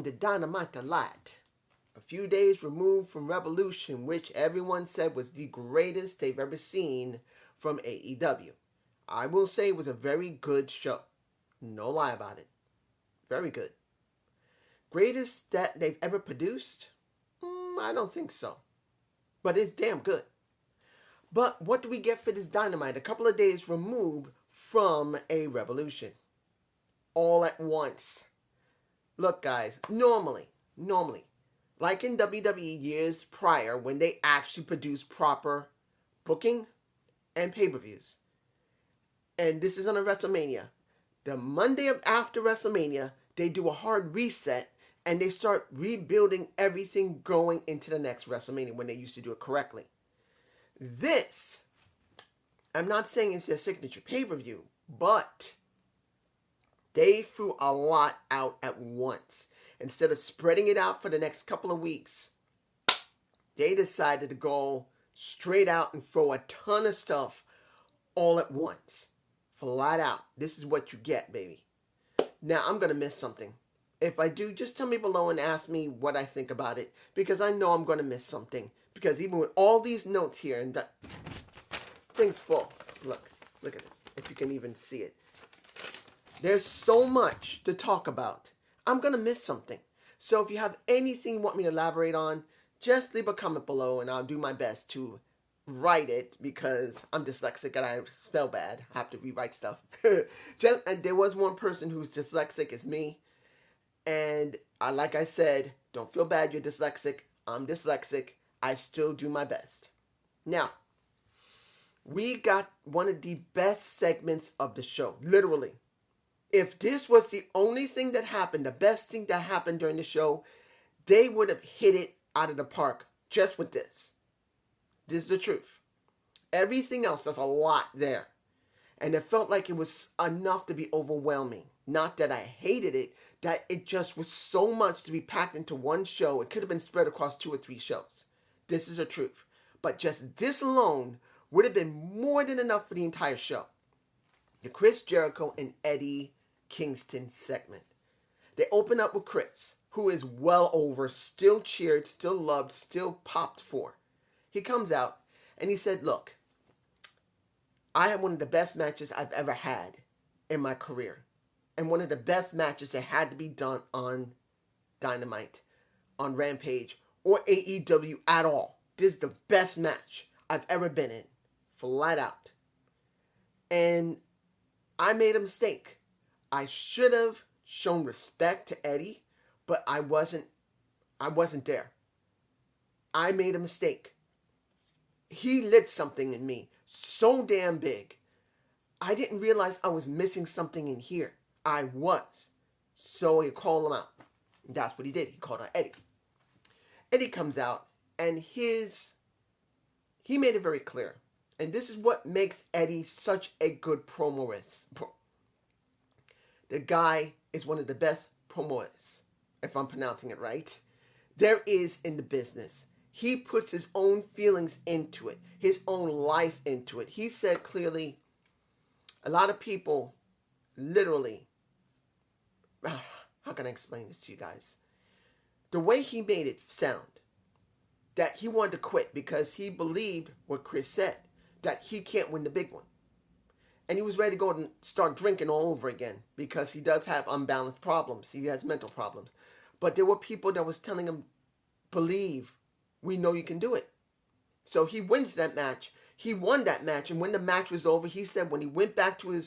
the Dynamite a lot. A few days removed from Revolution, which everyone said was the greatest they've ever seen from AEW. I will say it was a very good show. No lie about it. Very good. Greatest that they've ever produced? I don't think so. But it's damn good. But what do we get for this Dynamite? A couple of days removed from a Revolution. All at once. Look, guys, normally, like in WWE years prior when they actually produced proper booking and pay-per-views, and this is on a WrestleMania, the Monday after WrestleMania, they do a hard reset and they start rebuilding everything going into the next WrestleMania when they used to do it correctly. This, I'm not saying it's their signature pay-per-view, but they threw a lot out at once. Instead of spreading it out for the next couple of weeks, they decided to go straight out and throw a ton of stuff all at once. Flat out. This is what you get, baby. Now, I'm going to miss something. If I do, just tell me below and ask me what I think about it, because I know I'm going to miss something. Because even with all these notes here, and things full. Look at this. If you can even see it. There's so much to talk about. I'm going to miss something. So if you have anything you want me to elaborate on, just leave a comment below and I'll do my best to write it, because I'm dyslexic and I spell bad. I have to rewrite stuff. And there was one person who's dyslexic, it's me. And like I said, don't feel bad, you're dyslexic. I'm dyslexic. I still do my best. Now, we got one of the best segments of the show. Literally. If this was the only thing that happened, the best thing that happened during the show, they would have hit it out of the park just with this. This is the truth. Everything else, there's a lot there. And it felt like it was enough to be overwhelming. Not that I hated it, that it just was so much to be packed into one show. It could have been spread across 2 or 3 shows. This is the truth. But just this alone would have been more than enough for the entire show. The Chris Jericho and Eddie Kingston segment. They open up with Chris, who is well over, still cheered, still loved, still popped for. He comes out and he said, look, I had one of the best matches I've ever had in my career. And one of the best matches that had to be done on Dynamite, on Rampage, or AEW at all. This is the best match I've ever been in. Flat out. And I made a mistake. I should have shown respect to Eddie, but I wasn't there. I made a mistake. He lit something in me so damn big. I didn't realize I was missing something in here. I was. So he called him out. And that's what he did. He called out Eddie. Eddie comes out and he made it very clear. And this is what makes Eddie such a good promoist. The guy is one of the best promoists, if I'm pronouncing it right, there is in the business. He puts his own feelings into it, his own life into it. He said clearly, a lot of people literally, how can I explain this to you guys? The way he made it sound, that he wanted to quit because he believed what Chris said, that he can't win the big one. And he was ready to go and start drinking all over again because he does have unbalanced problems. He has mental problems. But there were people that was telling him, believe, we know you can do it. So he wins that match. He won that match. And when the match was over, he said when he went back to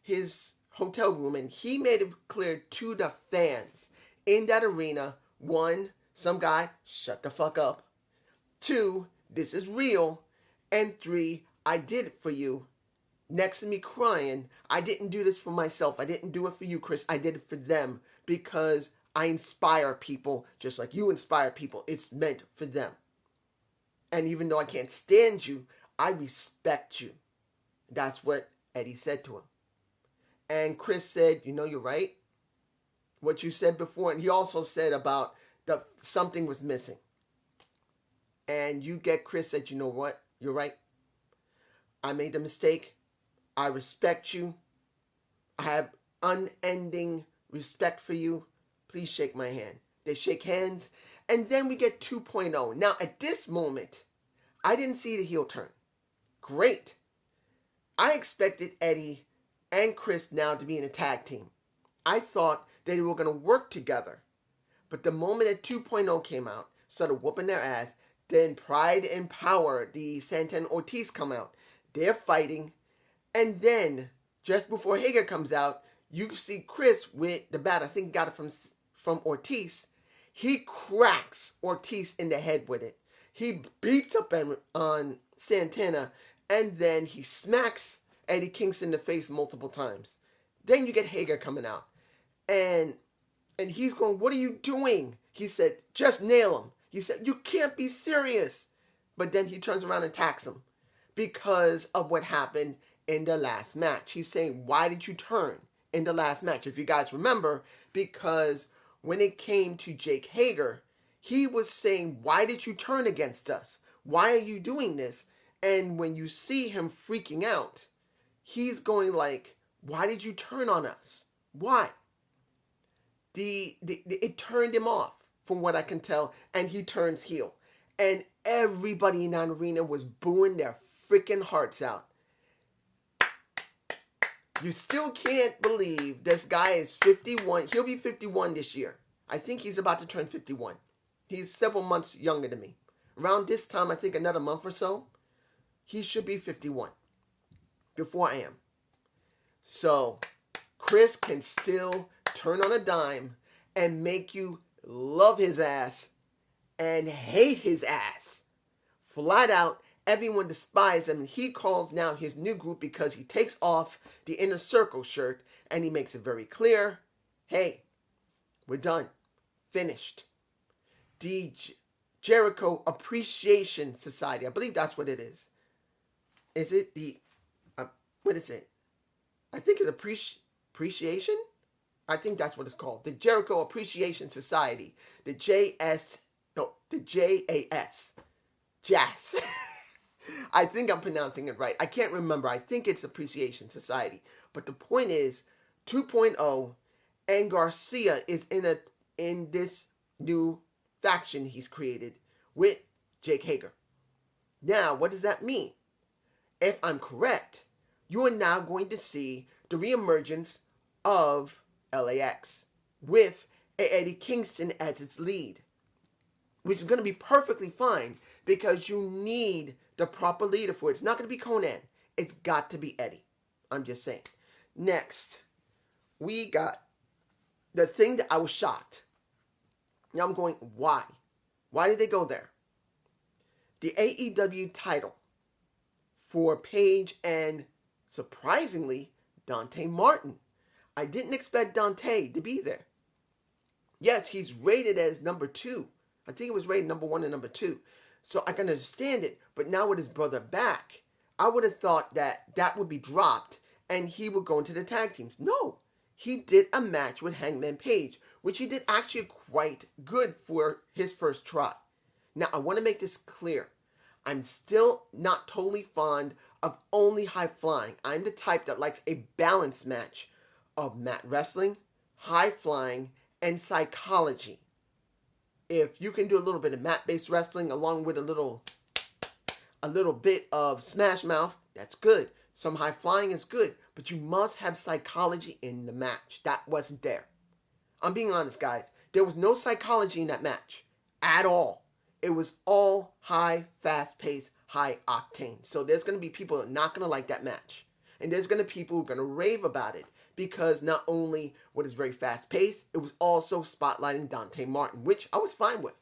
his hotel room and he made it clear to the fans in that arena, 1, some guy, shut the fuck up. 2, this is real. And 3, I did it for you. Next to me crying, I didn't do this for myself. I didn't do it for you, Chris. I did it for them because I inspire people just like you inspire people. It's meant for them. And even though I can't stand you, I respect you. That's what Eddie said to him. And Chris said, you know, you're right. What you said before. And he also said about something was missing. And you get Chris said, you know what? You're right. I made a mistake. I respect you. I have unending respect for you. Please shake my hand. They shake hands. And then we get 2.0. Now, at this moment, I didn't see the heel turn. Great. I expected Eddie and Chris now to be in a tag team. I thought they were going to work together. But the moment that 2.0 came out, started whooping their ass, then Pride and Power, the Santana Ortiz come out. They're fighting. And then, just before Hager comes out, you see Chris with the bat. I think he got it from Ortiz. He cracks Ortiz in the head with it. He beats up on Santana, and then he smacks Eddie Kingston in the face multiple times. Then you get Hager coming out. And he's going, "What are you doing?" He said, "Just nail him." He said, "You can't be serious." But then he turns around and attacks him because of what happened in the last match. He's saying, "Why did you turn in the last match?" If you guys remember, because when it came to Jake Hager, he was saying, "Why did you turn against us? Why are you doing this?" And when you see him freaking out, he's going like, "Why did you turn on us? Why?" It turned him off, from what I can tell, and he turns heel. And everybody in that arena was booing their freaking hearts out. You still can't believe this guy is 51. He'll be 51 this year. I think he's about to turn 51. He's several months younger than me. Around this time, I think another month or so, he should be 51 before I am. So Chris can still turn on a dime and make you love his ass and hate his ass. Flat out, everyone despises him. He calls now his new group because he takes off the Inner Circle shirt and he makes it very clear, "Hey, we're done. Finished." The Jericho Appreciation Society. I believe that's what it is. Is it the, what is it? I think it's appreciation? I think that's what it's called. The Jericho Appreciation Society. The JAS. JAS. I think I'm pronouncing it right. I can't remember. I think it's Appreciation Society. But the point is, 2.0 and Garcia is in this new faction he's created with Jake Hager. Now, what does that mean? If I'm correct, you are now going to see the reemergence of LAX with Eddie Kingston as its lead, which is going to be perfectly fine because you need the proper leader for it. It's not going to be Conan. It's got to be Eddie. I'm just saying. Next, we got the thing that I was shocked. Now I'm going, why? Why did they go there? The AEW title for Paige and, surprisingly, Dante Martin. I didn't expect Dante to be there. Yes, he's rated as number 2. I think it was rated number 1 and number 2. So I can understand it. But now with his brother back, I would have thought that would be dropped and he would go into the tag teams. No, he did a match with Hangman Page, which he did actually quite good for his first try. Now, I want to make this clear. I'm still not totally fond of only high flying. I'm the type that likes a balanced match of mat wrestling, high flying, and psychology. If you can do a little bit of mat-based wrestling along with a little bit of smash mouth, that's good. Some high flying is good, but you must have psychology in the match. That wasn't there. I'm being honest, guys. There was no psychology in that match at all. It was all high, fast-paced, high octane. So there's going to be people that are not going to like that match. And there's going to be people who are going to rave about it because not only was it very fast-paced, it was also spotlighting Dante Martin, which I was fine with.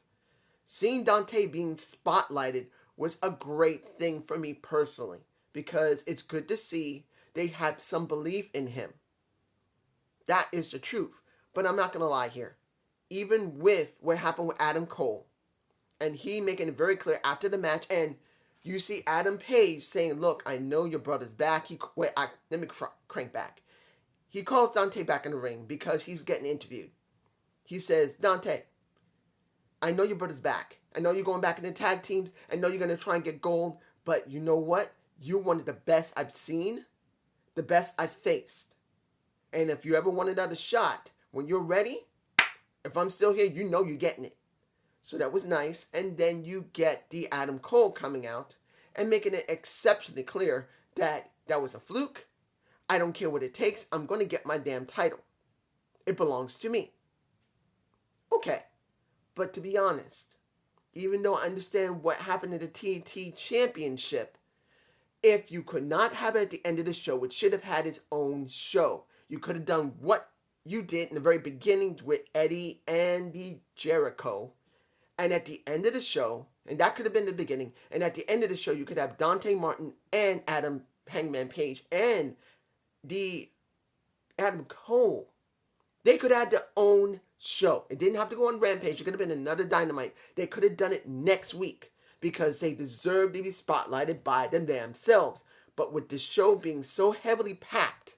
Seeing Dante being spotlighted was a great thing for me personally because it's good to see they have some belief in him. That is the truth. But I'm not going to lie here. Even with what happened with Adam Cole, and he making it very clear after the match, and you see Adam Page saying, "Look, I know your brother's back." Let me crank back. He calls Dante back in the ring because he's getting interviewed. He says, "Dante, I know your brother's back. I know you're going back into tag teams. I know you're going to try and get gold. But you know what? You're one of the best I've seen, the best I've faced. And if you ever want another shot, when you're ready, If I'm still here, you know you're getting it. So that was nice. And then you get the Adam Cole coming out and making it exceptionally clear that that was a fluke. I don't care what it takes. I'm going to get my damn title. It belongs to me. Okay. But to be honest, even though I understand what happened to the TNT Championship, if you could not have it at the end of the show, it should have had its own show. You could have done what you did in the very beginning with Eddie and the Jericho. And at the end of the show, and that could have been the beginning, and at the end of the show, you could have Dante Martin and Adam Hangman Page and the Adam Cole. They could have their own show. It didn't have to go on Rampage. It could have been another Dynamite. They could have done it next week because they deserve to be spotlighted by them themselves. But with the show being so heavily packed,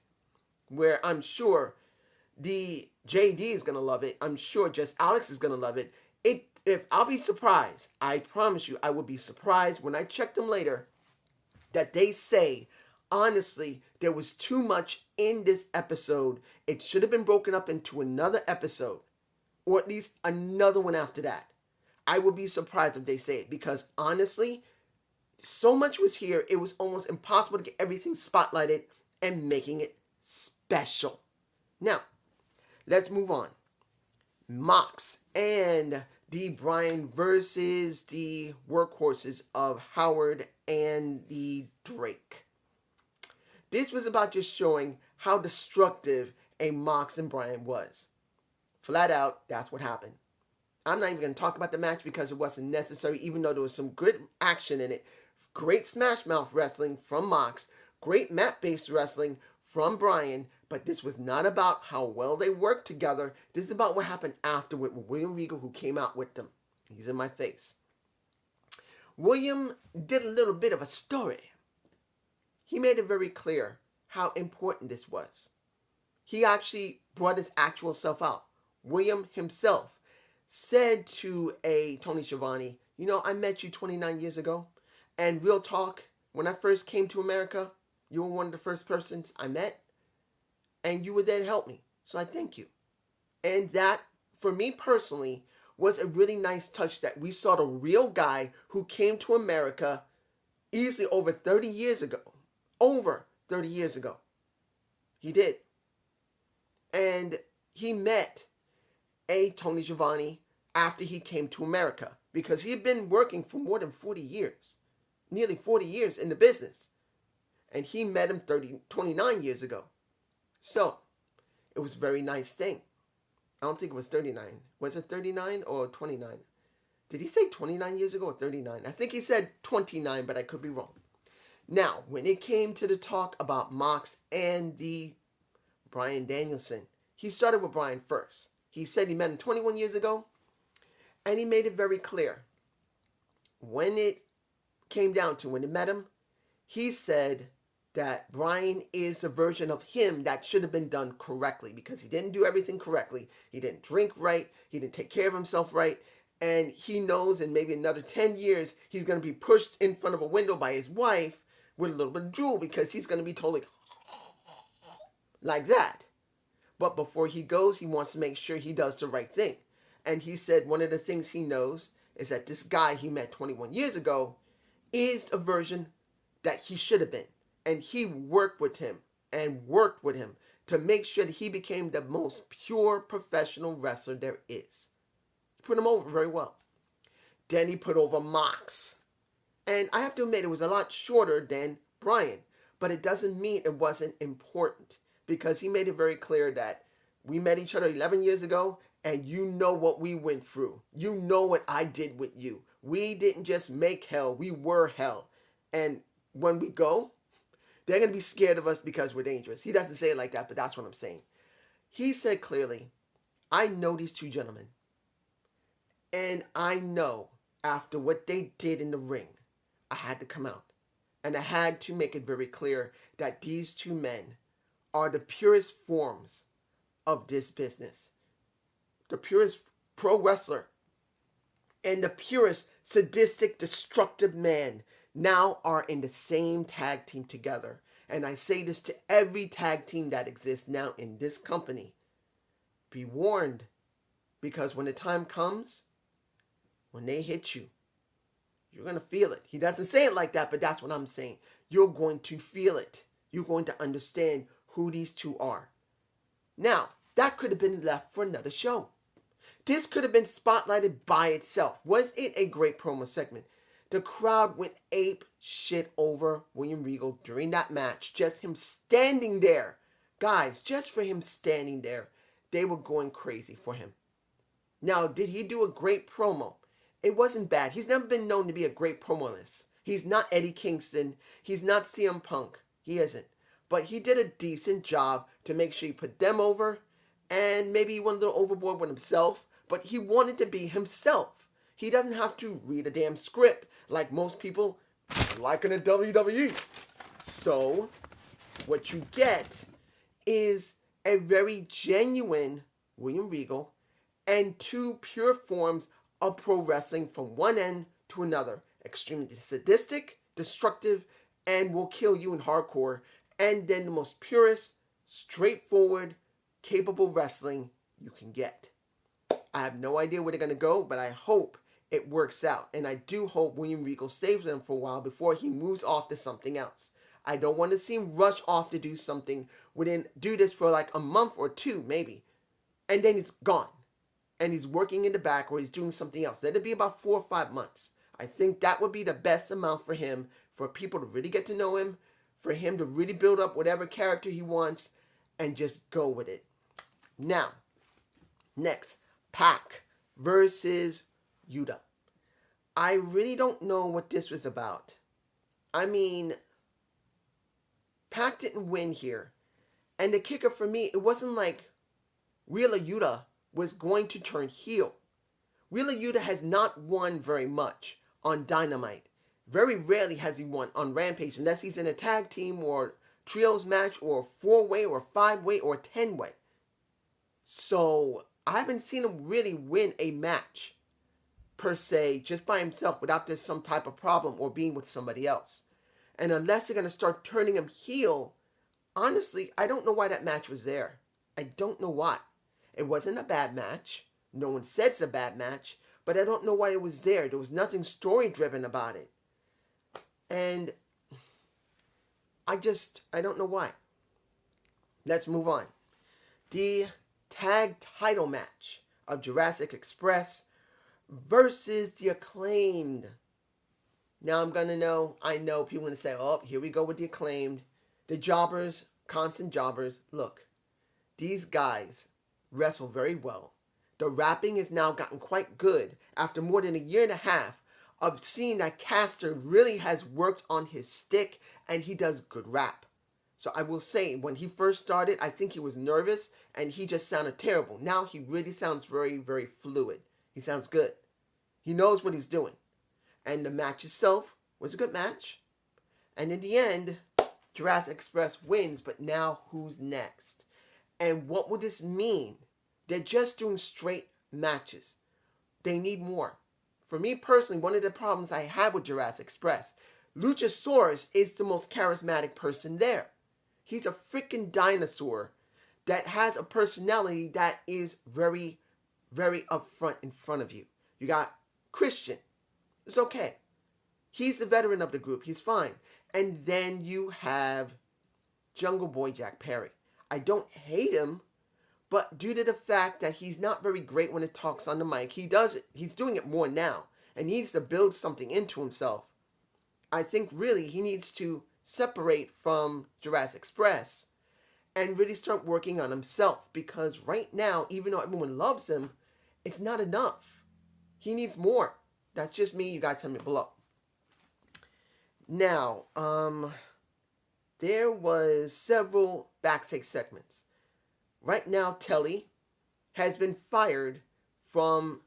where I'm sure the JD is going to love it, I'm sure just Alex is going to love it, if I'll be surprised, I promise you, I will be surprised when I check them later that they say, honestly, there was too much in this episode. It should have been broken up into another episode, or at least another one after that. I would be surprised if they say it, because honestly, so much was here, it was almost impossible to get everything spotlighted and making it special. Now, let's move on. Mox and the Bryan versus the workhorses of Howard and the Drake. This was about just showing how destructive a Mox and Bryan was. Flat out, that's what happened. I'm not even going to talk about the match because it wasn't necessary, even though there was some good action in it. Great smash mouth wrestling from Mox. Great mat-based wrestling from Bryan. But this was not about how well they worked together. This is about what happened afterward with William Regal, who came out with them. He's in my face. William did a little bit of a story. He made it very clear how important this was. He actually brought his actual self out. William himself said to a Tony Schiavone, you know, I met you 29 years ago. And real talk, when I first came to America, you were one of the first persons I met. And you were there to help me. So I thank you. And that, for me personally, was a really nice touch that we saw the real guy who came to America easily over 30 years ago. Over 30 years ago. He did. And he met a Tony Schiavone after he came to America. Because he had been working for more than 40 years. Nearly 40 years in the business. And he met him 29 years ago. So, it was a very nice thing. I don't think it was 39. Was it 39 or 29? Did he say 29 years ago or 39? I think he said 29, but I could be wrong. Now, when it came to the talk about Mox and the Bryan Danielson, he started with Bryan first. He said he met him 21 years ago, and he made it very clear. When it came down to when he met him, he said that Bryan is the version of him that should have been done correctly because he didn't do everything correctly. He didn't drink right. He didn't take care of himself right. And he knows in maybe another 10 years, he's going to be pushed in front of a window by his wife with a little bit of drool because he's going to be totally like that. But before he goes, he wants to make sure he does the right thing. And he said one of the things he knows is that this guy he met 21 years ago is a version that he should have been. And he worked with him to make sure that he became the most pure professional wrestler there is. He put him over very well. Then he put over Mox. And I have to admit, it was a lot shorter than Bryan. But it doesn't mean it wasn't important. Because he made it very clear that we met each other 11 years ago. And you know what we went through. You know what I did with you. We didn't just make hell. We were hell. And when we go, they're going to be scared of us because we're dangerous. He doesn't say it like that, but that's what I'm saying. He said clearly, I know these two gentlemen. And I know after what they did in the ring, I had to come out. And I had to make it very clear that these two men are the purest forms of this business. The purest pro wrestler. And the purest sadistic, destructive man now are in the same tag team together. And I say this to every tag team that exists now in this company. Be warned. Because when the time comes, when they hit you, you're going to feel it. He doesn't say it like that, but that's what I'm saying. You're going to feel it. You're going to understand who these two are. Now, that could have been left for another show. This could have been spotlighted by itself. Was it a great promo segment? The crowd went ape shit over William Regal during that match. Just him standing there. Guys, just for him standing there, they were going crazy for him. Now, did he do a great promo? It wasn't bad. He's never been known to be a great promolist. He's not Eddie Kingston. He's not CM Punk. He isn't. But he did a decent job to make sure he put them over. And maybe he went a little overboard with himself. But he wanted to be himself. He doesn't have to read a damn script like most people like in the WWE. So, what you get is a very genuine William Regal and two pure forms of pro wrestling from one end to another. Extremely sadistic, destructive, and will kill you in hardcore. And then the most purest, straightforward, capable wrestling you can get. I have no idea where they're going to go, but I hope it works out. And I do hope William Regal stays with them for a while before he moves off to something else. I don't want to see him rush off to do something, do this for like a month or two, maybe. And then he's gone. And he's working in the back or he's doing something else. Let it be about 4 or 5 months. I think that would be the best amount for him, for people to really get to know him, for him to really build up whatever character he wants, and just go with it. Now, next, Pac versus Yuta. I really don't know what this was about. I mean, Pac didn't win here. And the kicker for me, it wasn't like Wheeler Yuta was going to turn heel. Wheeler Yuta has not won very much on Dynamite. Very rarely has he won on Rampage unless he's in a tag team or trios match or 4-way or 5-way or 10-way. So I haven't seen him really win a match per se just by himself without there's some type of problem or being with somebody else. And unless they're going to start turning him heel, honestly, I don't know why that match was there. I don't know why. It wasn't a bad match. No one said it's a bad match, but I don't know why it was there. There was nothing story-driven about it. And I don't know why. Let's move on. The tag title match of Jurassic Express versus the Acclaimed. Now I know people are going to say, oh, here we go with the Acclaimed. The jobbers, constant jobbers. Look, these guys wrestle very well. The rapping has now gotten quite good after more than a year and a half of seeing that Caster really has worked on his stick and he does good rap. So I will say, when he first started, I think he was nervous and he just sounded terrible. Now he really sounds very, very fluid. He sounds good. He knows what he's doing. And the match itself was a good match. And in the end, Jurassic Express wins, but now who's next? And what would this mean? They're just doing straight matches. They need more. For me personally, one of the problems I had with Jurassic Express, Luchasaurus is the most charismatic person there. He's a freaking dinosaur that has a personality that is very, very upfront in front of you. You got Christian. It's okay. He's the veteran of the group. He's fine. And then you have Jungle Boy Jack Perry. I don't hate him, but due to the fact that he's not very great when it talks on the mic, he's doing it more now and needs to build something into himself. I think really he needs to separate from Jurassic Express and really start working on himself, because right now, even though everyone loves him, it's not enough. He needs more. That's just me. You guys tell me below. Now, there was several backstage segments. Right now, Telly has been fired from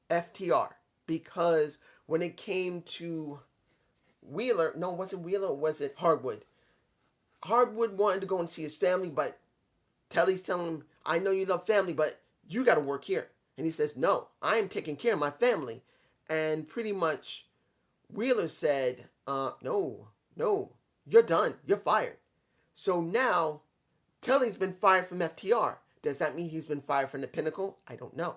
FTR because when it came to Wheeler, no, was it Wheeler or was it Hardwood? Hardwood wanted to go and see his family, but Telly's telling him, I know you love family, but you got to work here. And he says, no, I am taking care of my family. And pretty much Wheeler said, no, you're done. You're fired. So now Telly's been fired from FTR. Does that mean he's been fired from the Pinnacle? I don't know.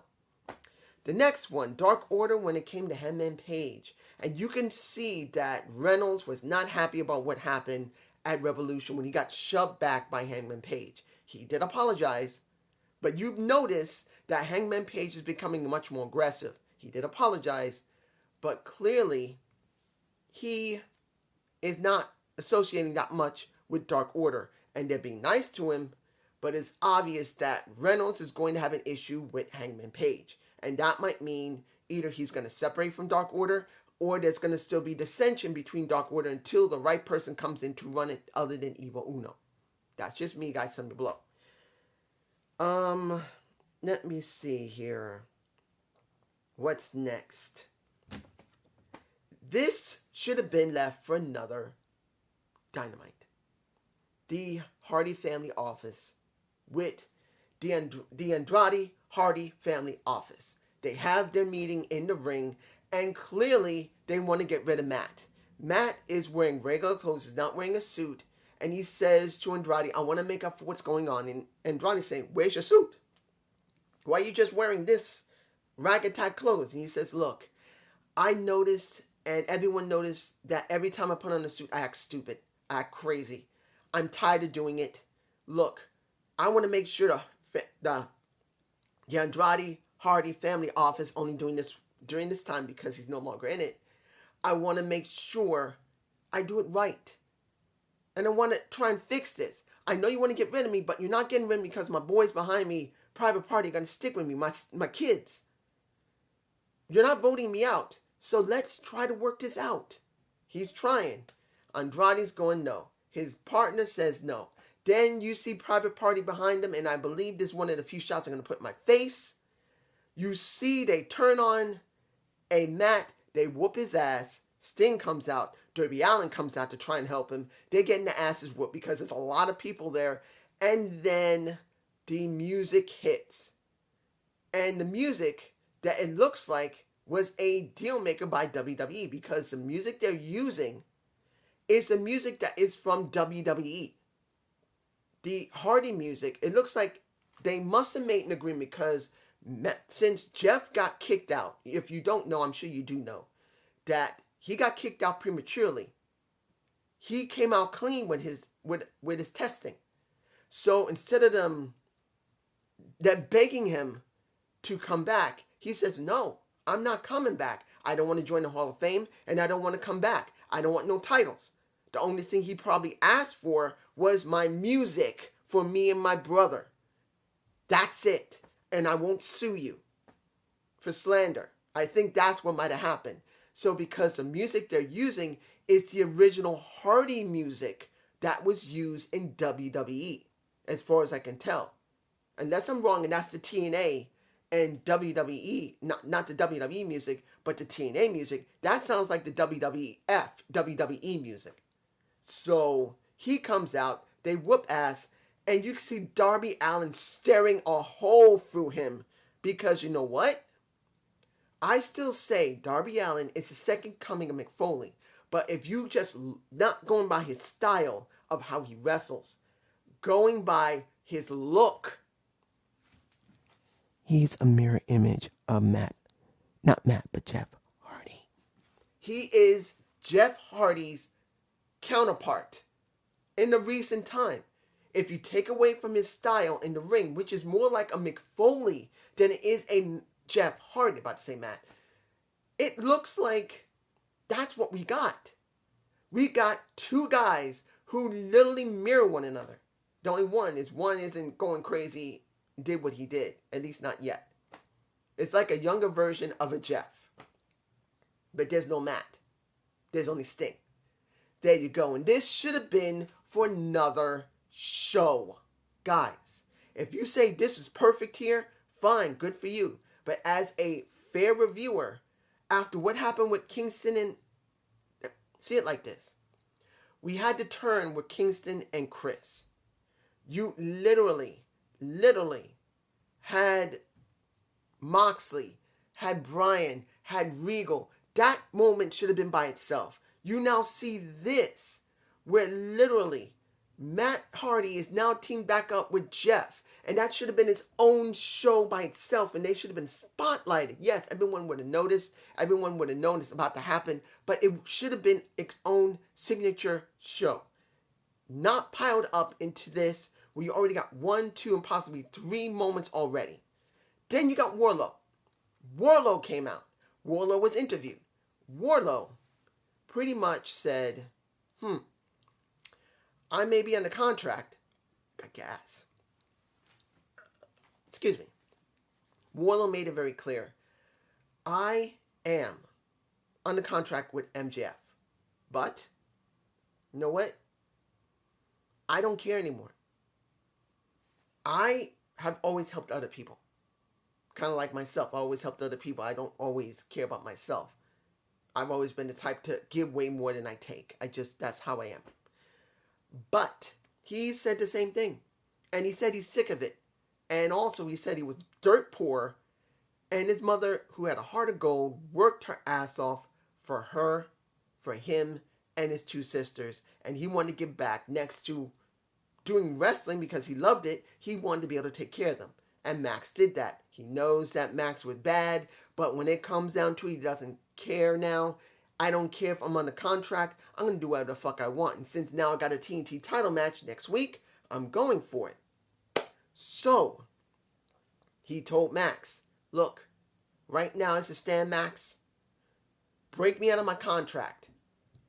The next one, Dark Order, when it came to Hangman Page. And you can see that Reynolds was not happy about what happened at Revolution when he got shoved back by Hangman Page. He did apologize, but you've noticed that Hangman Page is becoming much more aggressive. He did apologize, but clearly he is not associating that much with Dark Order. And they're being nice to him, but it's obvious that Reynolds is going to have an issue with Hangman Page. And that might mean either he's going to separate from Dark Order, or there's going to still be dissension between Dark Order until the right person comes in to run it other than Evil Uno. That's just me, guys. Something below. Let me see here. What's next? This should have been left for another Dynamite. The Hardy family office with the Andrade Hardy family office. They have their meeting in the ring, and clearly they want to get rid of Matt. Matt is wearing regular clothes, is not wearing a suit, and he says to Andrade, I want to make up for what's going on. And Andrade's saying, where's your suit? Why are you just wearing this ragged type clothes? And he says, look, I noticed, and everyone noticed, that every time I put on a suit, I act stupid. I act crazy. I'm tired of doing it. Look, I want to make sure the Andrade Hardy family office only doing this during this time because he's no longer in it. I want to make sure I do it right. And I want to try and fix this. I know you want to get rid of me, but you're not getting rid of me because my boys behind me, Private Party, are going to stick with me, my kids. You're not voting me out. So let's try to work this out. He's trying. Andrade's going no. His partner says no. Then you see Private Party behind him, and I believe this is one of the few shots I'm going to put in my face. You see they turn on a Matt, they whoop his ass. Sting comes out. Darby Allin comes out to try and help him. They're getting the asses whooped because there's a lot of people there. And then the music hits. And the music that it looks like was a deal maker by WWE, because the music they're using is the music that is from WWE. The Hardy music, it looks like they must have made an agreement, because since Jeff got kicked out, if you don't know, I'm sure you do know, that he got kicked out prematurely. He came out clean with his testing. So instead of them begging him to come back, he says, no, I'm not coming back. I don't want to join the Hall of Fame, and I don't want to come back. I don't want no titles. The only thing he probably asked for was my music for me and my brother. That's it. And I won't sue you for slander. I think that's what might have happened. So because the music they're using is the original Hardy music that was used in WWE, as far as I can tell. Unless I'm wrong, and that's the TNA and WWE, not the WWE music, but the TNA music. That sounds like the WWE music. So he comes out, they whoop ass, and you can see Darby Allin staring a hole through him. Because you know what? I still say Darby Allin is the second coming of Mick Foley. But if you just not going by his style of how he wrestles, going by his look, he's a mirror image of Matt. Not Matt, but Jeff Hardy. He is Jeff Hardy's counterpart in the recent time. If you take away from his style in the ring, which is more like a Mick Foley than it is a Jeff Hardy, about to say Matt, it looks like that's what we got. We got two guys who literally mirror one another. The only one isn't going crazy, did what he did, at least not yet. It's like a younger version of a Jeff. But there's no Matt. There's only Sting. There you go. And this should have been for another show. Guys, if you say this was perfect here, fine, good for you. But as a fair reviewer, after what happened with Kingston and... See it like this. We had to turn with Kingston and Chris. You literally had Moxley, had Bryan, had Regal. That moment should have been by itself. You now see this, where literally Matt Hardy is now teamed back up with Jeff. And that should have been its own show by itself, and they should have been spotlighted. Yes, everyone would have noticed. Everyone would have known it's about to happen, but it should have been its own signature show. Not piled up into this where you already got 1, 2, and possibly 3 moments already. Then you got Wardlow. Wardlow came out. Wardlow was interviewed. Wardlow pretty much said, I may be under contract. Got gas. Excuse me. Wardlow made it very clear. I am under contract with MJF. But, you know what? I don't care anymore. I have always helped other people. Kind of like myself. I always helped other people. I don't always care about myself. I've always been the type to give way more than I take. That's how I am. But he said the same thing. And he said he's sick of it. And also he said he was dirt poor. And his mother, who had a heart of gold, worked her ass off for her, for him, and his 2 sisters. And he wanted to give back. Next to doing wrestling because he loved it, he wanted to be able to take care of them. And Max did that. He knows that Max was bad, but when it comes down to it, he doesn't care now. I don't care if I'm under contract. I'm going to do whatever the fuck I want. And since now I got a TNT title match next week, I'm going for it. So, he told Max, look, right now it's a stand, Max. Break me out of my contract.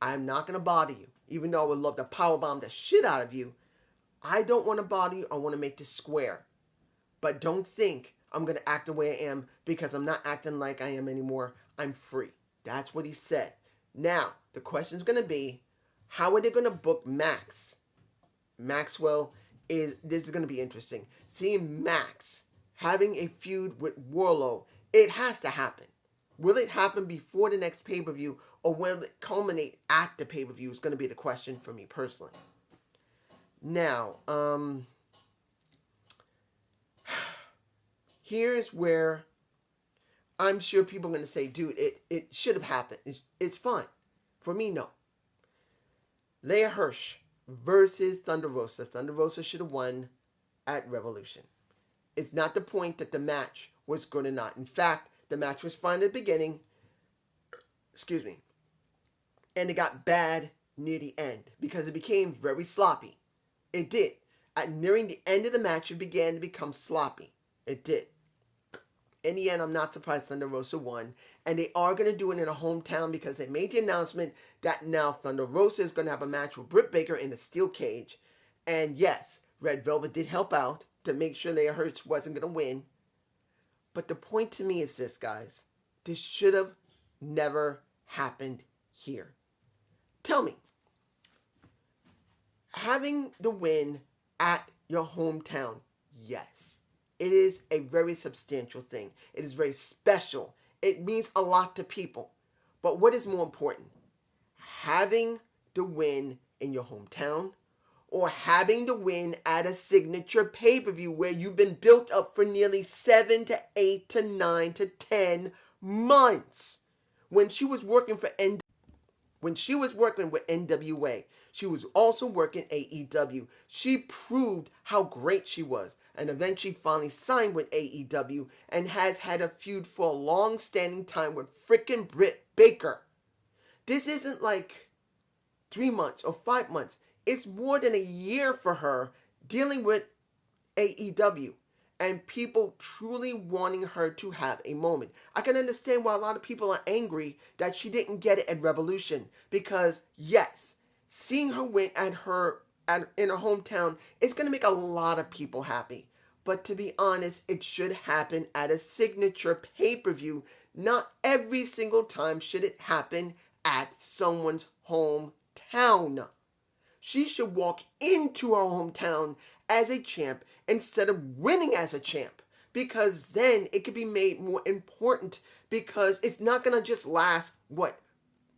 I'm not going to bother you. Even though I would love to powerbomb the shit out of you, I don't want to bother you. I want to make this square. But don't think I'm going to act the way I am because I'm not acting like I am anymore. I'm free. That's what he said. Now, the question's going to be, how are they going to book Max? This is going to be interesting. Seeing Max having a feud with Wardlow, it has to happen. Will it happen before the next pay-per-view or will it culminate at the pay-per-view is going to be the question for me personally. Now, here's where I'm sure people are going to say, dude, it should have happened. It's fine. For me, no. Leia Hirsch versus Thunder Rosa. Thunder Rosa should have won at Revolution. It's not the point that the match was good or not. In fact, the match was fine at the beginning. Excuse me. And it got bad near the end because it became very sloppy. It did. At nearing the end of the match, it began to become sloppy. It did. In the end, I'm not surprised Thunder Rosa won. And they are going to do it in a hometown because they made the announcement that now Thunder Rosa is going to have a match with Britt Baker in a steel cage. And yes, Red Velvet did help out to make sure Leia Hirsch wasn't going to win. But the point to me is this, guys. This should have never happened here. Tell me, having the win at your hometown, yes. It is a very substantial thing. It is very special. It means a lot to people. But what is more important? Having the win in your hometown or having the win at a signature pay-per-view where you've been built up for nearly 7 to 8 to 9 to 10 months. When she was working with NWA, she was also working AEW. She proved how great she was. And eventually finally signed with AEW and has had a feud for a long-standing time with frickin' Britt Baker. This isn't like 3 months or 5 months. It's more than a year for her dealing with AEW and people truly wanting her to have a moment. I can understand why a lot of people are angry that she didn't get it at Revolution because, yes, seeing her win in her hometown, it's going to make a lot of people happy. But to be honest, it should happen at a signature pay-per-view. Not every single time should it happen at someone's hometown. She should walk into her hometown as a champ instead of winning as a champ. Because then it could be made more important because it's not going to just last,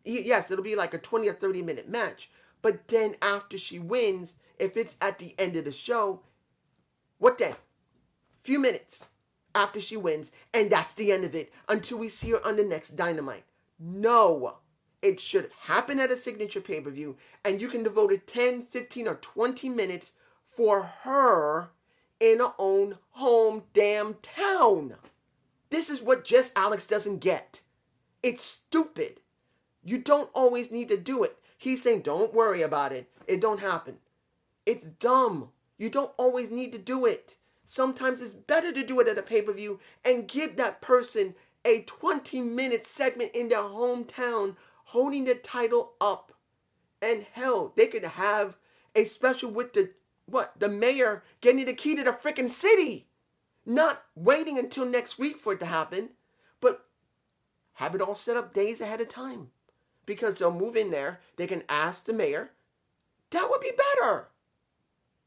yes, it'll be like a 20 or 30 minute match. But then after she wins, if it's at the end of the show, what then? Few minutes after she wins, and that's the end of it until we see her on the next Dynamite. No, it should happen at a signature pay-per-view, and you can devote it 10, 15, or 20 minutes for her in our own home damn town. This is what Just Alex doesn't get. It's stupid. You don't always need to do it. He's saying, don't worry about it. It don't happen. It's dumb. You don't always need to do it. Sometimes it's better to do it at a pay-per-view and give that person a 20-minute segment in their hometown holding the title up. And hell, they could have a special with the mayor getting the key to the freaking city. Not waiting until next week for it to happen, but have it all set up days ahead of time. Because they'll move in there, they can ask the mayor. That would be better.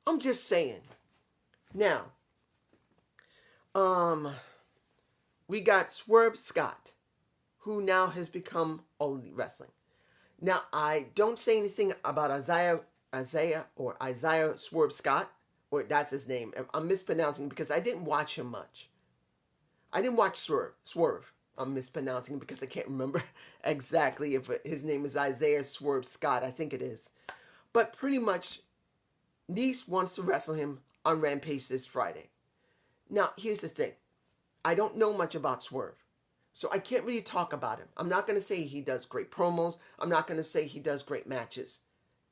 I'm just saying. Now, we got Swerve Scott, who now has become All Elite Wrestling. Now, I don't say anything about Isaiah Swerve Scott, or that's his name. I'm mispronouncing because I didn't watch him much. I didn't watch Swerve. I'm mispronouncing him because I can't remember exactly if his name is Isaiah Swerve Scott. I think it is. But pretty much, Nice wants to wrestle him on Rampage this Friday. Now, here's the thing. I don't know much about Swerve, so I can't really talk about him. I'm not going to say he does great promos. I'm not going to say he does great matches.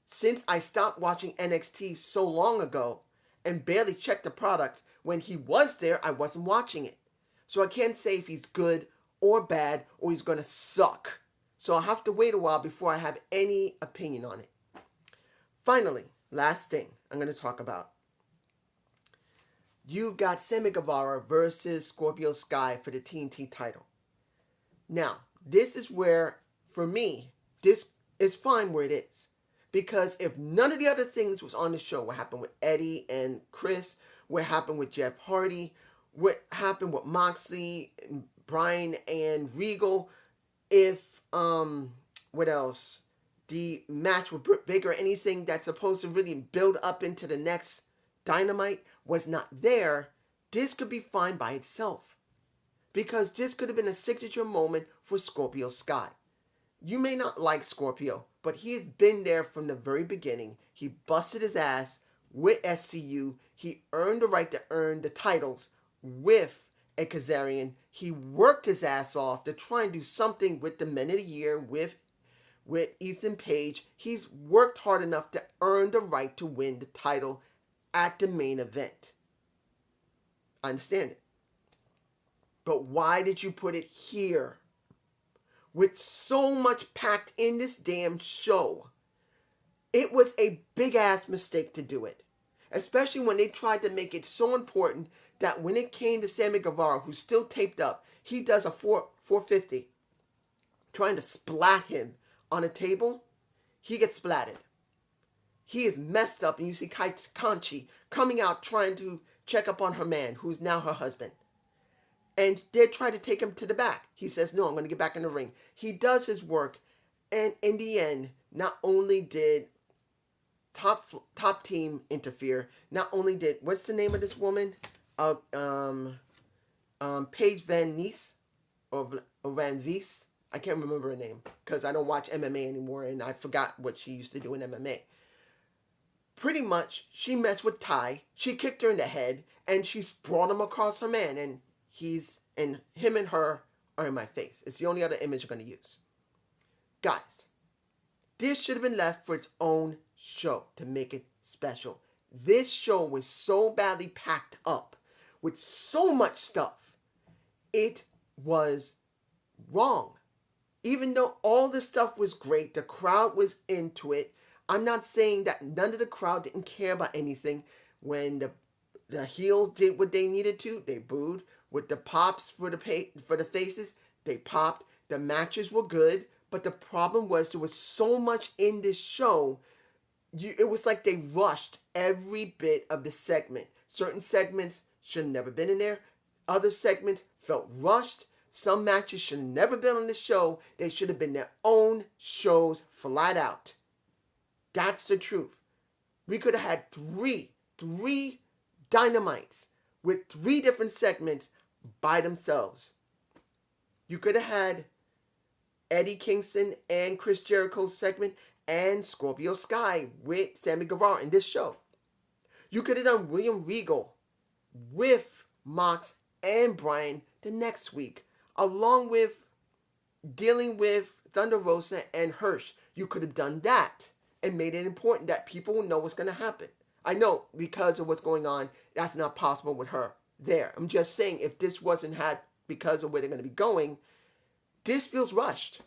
Since I stopped watching NXT so long ago and barely checked the product, when he was there, I wasn't watching it. So I can't say if he's good or bad or he's going to suck. So I'll have to wait a while before I have any opinion on it. Finally, last thing I'm going to talk about. You got Sammy Guevara versus Scorpio Sky for the TNT title. Now, this is where, for me, this is fine where it is. Because if none of the other things was on the show, what happened with Eddie and Chris, what happened with Jeff Hardy, what happened with Moxley, and Bryan and Regal, if, what else? The match with Britt Baker, anything that's supposed to really build up into the next Dynamite was not there, this could be fine by itself. Because this could have been a signature moment for Scorpio Sky. You may not like Scorpio, but he has been there from the very beginning. He busted his ass with SCU. He earned the right to earn the titles with a Kazarian. He worked his ass off to try and do something with the Men of the Year with Ethan Page. He's worked hard enough to earn the right to win the title at the main event. I understand it. But why did you put it here? With so much packed in this damn show. It was a big ass mistake to do it. Especially when they tried to make it so important that when it came to Sammy Guevara, who's still taped up, he does a 450. Trying to splat him on a table, he gets splatted. He is messed up, and you see Conchi coming out trying to check up on her man, who's now her husband. And they try to take him to the back. He says, no, I'm going to get back in the ring. He does his work. And in the end, not only did top team interfere, not only did, what's the name of this woman? Paige Van Ness, or Van Vies. I can't remember her name because I don't watch MMA anymore and I forgot what she used to do in MMA. Pretty much, she messed with Ty. She kicked her in the head and she brought him across her man, and him and her are in my face. It's the only other image I'm going to use. Guys, this should have been left for its own show to make it special. This show was so badly packed up with so much stuff. It was wrong. Even though all the stuff was great, the crowd was into it. I'm not saying that none of the crowd didn't care about anything. When the heels did what they needed to, they booed. With the pops for the faces, they popped. The matches were good, but the problem was there was so much in this show. It was like they rushed every bit of the segment. Certain segments should have never been in there. Other segments felt rushed. Some matches should have never been on the show. They should have been their own shows flat out. That's the truth. We could have had three Dynamites with 3 different segments by themselves. You could have had Eddie Kingston and Chris Jericho's segment and Scorpio Sky with Sammy Guevara in this show. You could have done William Regal with Mox and Bryan the next week, along with dealing with Thunder Rosa and Hirsch. You could have done that and made it important that people will know what's going to happen. I know because of what's going on, that's not possible with her there. I'm just saying if this wasn't had because of where they're going to be going, this feels rushed.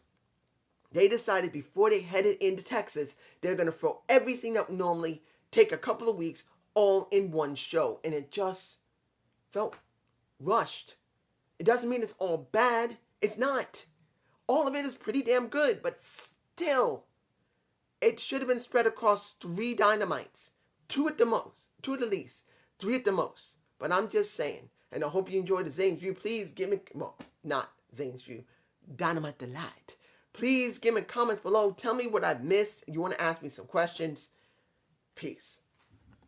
They decided before they headed into Texas, they're going to throw everything up normally, take a couple of weeks, all in one show. And it just felt rushed. It doesn't mean it's all bad. It's not. All of it is pretty damn good, but still, it should have been spread across 3 Dynamites. 2 at the most. 2 at the least. 3 at the most. But I'm just saying, and I hope you enjoyed the Zane's View. Please give me, well, not Zane's View, Dynamite Delight. Please give me comments below. Tell me what I missed. You want to ask me some questions. Peace.